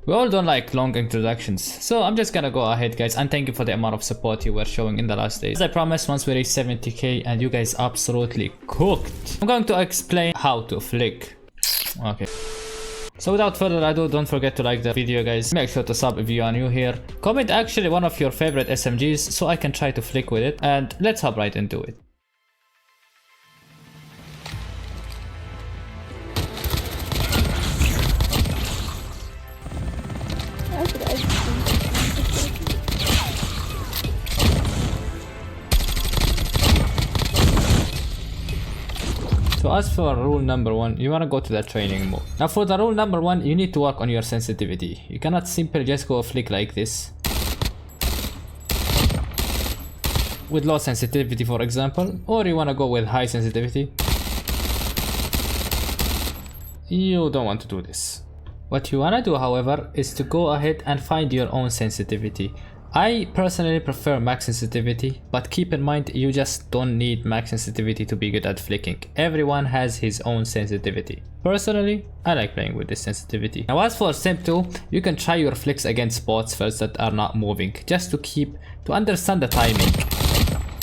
We all don't like long introductions, so I'm just gonna go ahead guys and thank you for the amount of support you were showing in the last days. As I promised, once we reach 70k and you guys absolutely cooked, I'm going to explain how to flick. Okay. So without further ado, don't forget to like the video guys. Make sure to sub if you are new here. Comment actually one of your favorite SMGs so I can try to flick with it, and let's hop right into it. So as for rule number 1, you want to go to the training mode. Now for the rule number 1, you need to work on your sensitivity. You cannot simply just go flick like this with low sensitivity, for example, or you want to go with high sensitivity. You don't want to do this. What you want to do, however, is to go ahead and find your own sensitivity. I personally prefer max sensitivity, but keep in mind you just don't need max sensitivity to be good at flicking. Everyone has his own sensitivity. Personally, I like playing with this sensitivity. Now as for step 2, you can try your flicks against bots first that are not moving, just to understand the timing.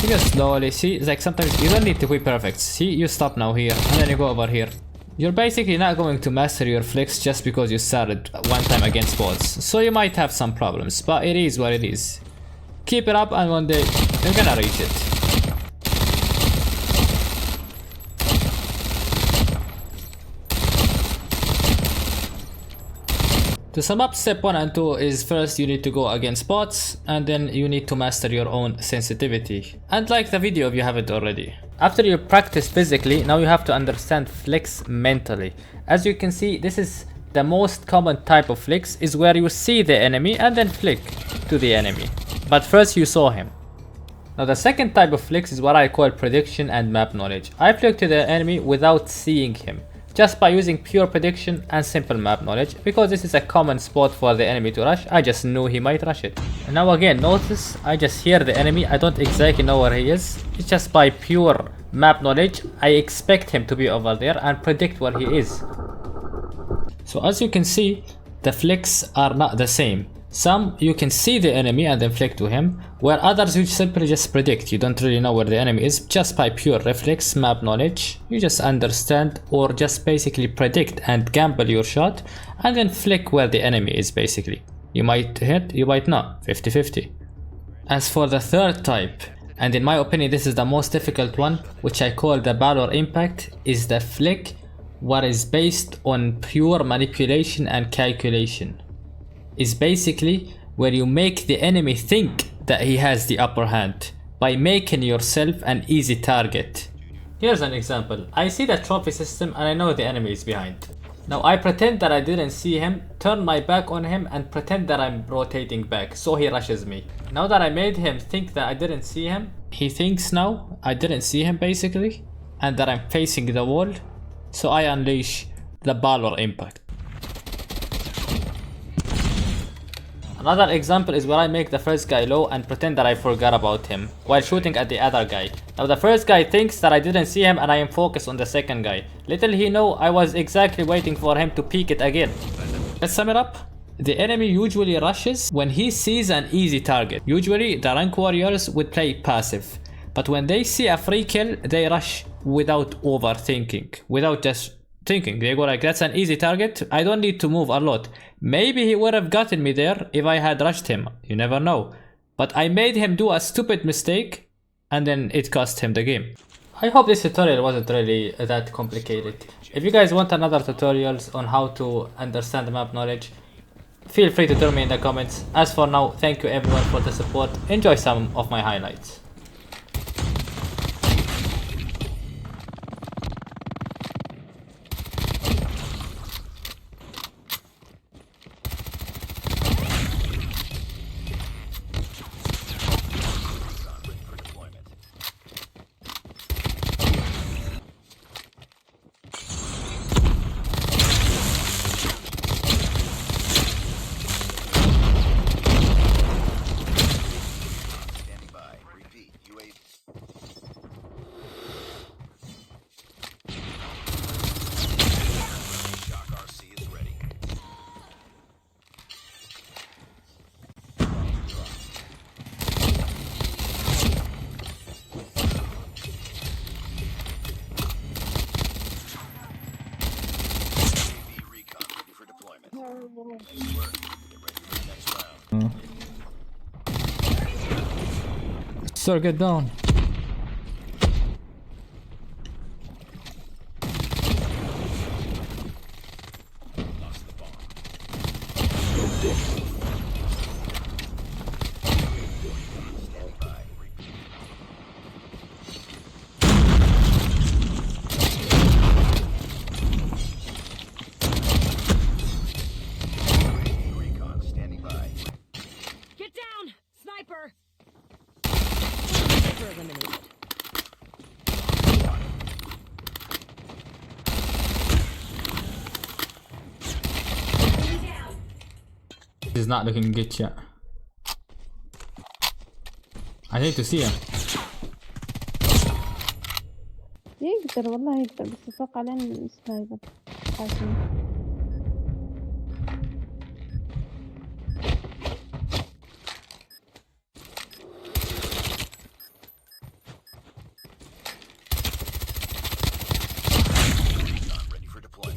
You just slowly see, like sometimes you don't need to be perfect. See, you stop now here and then you go over here. You're basically not going to master your flicks just because you started one time against bots, so you might have some problems, but it is what it is. Keep it up and one day you're gonna reach it. To sum up, step 1 and 2 is first you need to go against bots, and then you need to master your own sensitivity. And like the video if you haven't already. After you practice physically, now you have to understand flicks mentally. As you can see, this is the most common type of flicks, is where you see the enemy and then flick to the enemy. But first you saw him. Now the second type of flicks is what I call prediction and map knowledge. I flick to the enemy without seeing him, just by using pure prediction and simple map knowledge, because this is a common spot for the enemy to rush. I just knew he might rush it. And now again, notice I just hear the enemy, I don't exactly know where he is. It's just by pure map knowledge, I expect him to be over there and predict where he is. So as you can see, the flicks are not the same. Some you can see the enemy and then flick to him, where others you simply just predict. You don't really know where the enemy is, just by pure reflex map knowledge. You just understand or just basically predict and gamble your shot and then flick where the enemy is basically. You might hit, you might not, 50-50. As for the third type, and in my opinion this is the most difficult one, which I call the Balor impact, is the flick what is based on pure manipulation and calculation. Is basically where you make the enemy think that he has the upper hand by making yourself an easy target. Here's an example. I see the trophy system and I know the enemy is behind. Now I pretend that I didn't see him, turn my back on him and pretend that I'm rotating back, so he rushes me. Now that I made him think that I didn't see him, he thinks now I didn't see him basically, and that I'm facing the wall, so I unleash the Balor impact. Another example is where I make the first guy low and pretend that I forgot about him while shooting at the other guy. Now the first guy thinks that I didn't see him and I am focused on the second guy. Little he know I was exactly waiting for him to peek it again. Let's sum it up. The enemy usually rushes when he sees an easy target. Usually the rank warriors would play passive, but when they see a free kill they rush without overthinking, without just thinking. They go like, that's an easy target, I don't need to move a lot. Maybe he would have gotten me there if I had rushed him, you never know. But I made him do a stupid mistake and then it cost him the game. I hope this tutorial wasn't really that complicated. If you guys want another tutorials on how to understand the map knowledge, feel free to tell me in the comments. As for now, thank you everyone for the support. Enjoy some of my highlights. Repeat. Sir, get down. Get down! Sniper! Sniper eliminated. He's not looking good yet. I need to see him. يقدر والله يقدر بس اتوقع لين سنايبر خايفين.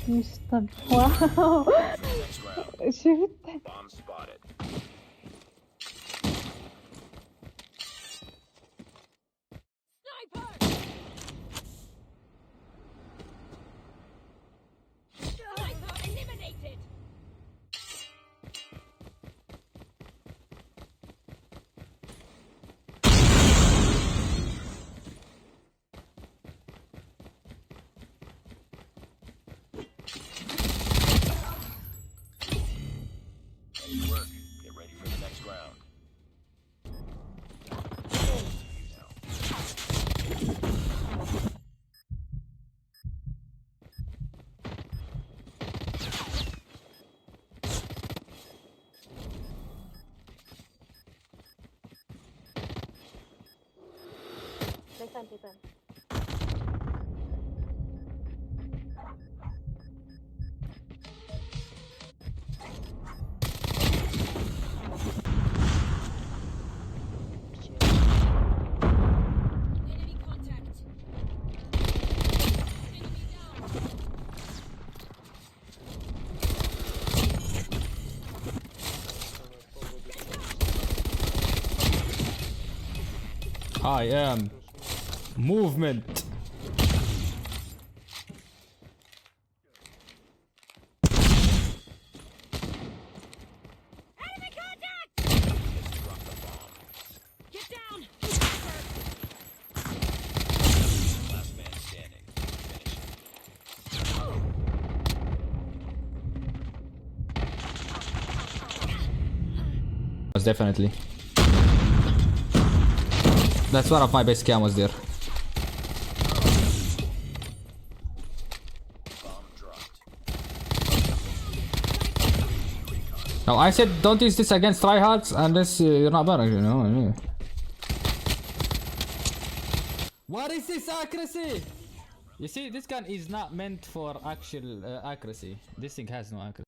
مصطفى واو شفت Sniper eliminated! Work. Get ready for the next round. شيطان Enemy contact! Enemy down! I am movement. Enemy contact! Get down! Last man standing. Was definitely. That's one of my best camos there. Bomb dropped. Now I said don't use this against tryhards unless you're not better, you know. What is this accuracy? You see, this gun is not meant for actual accuracy. This thing has no accuracy.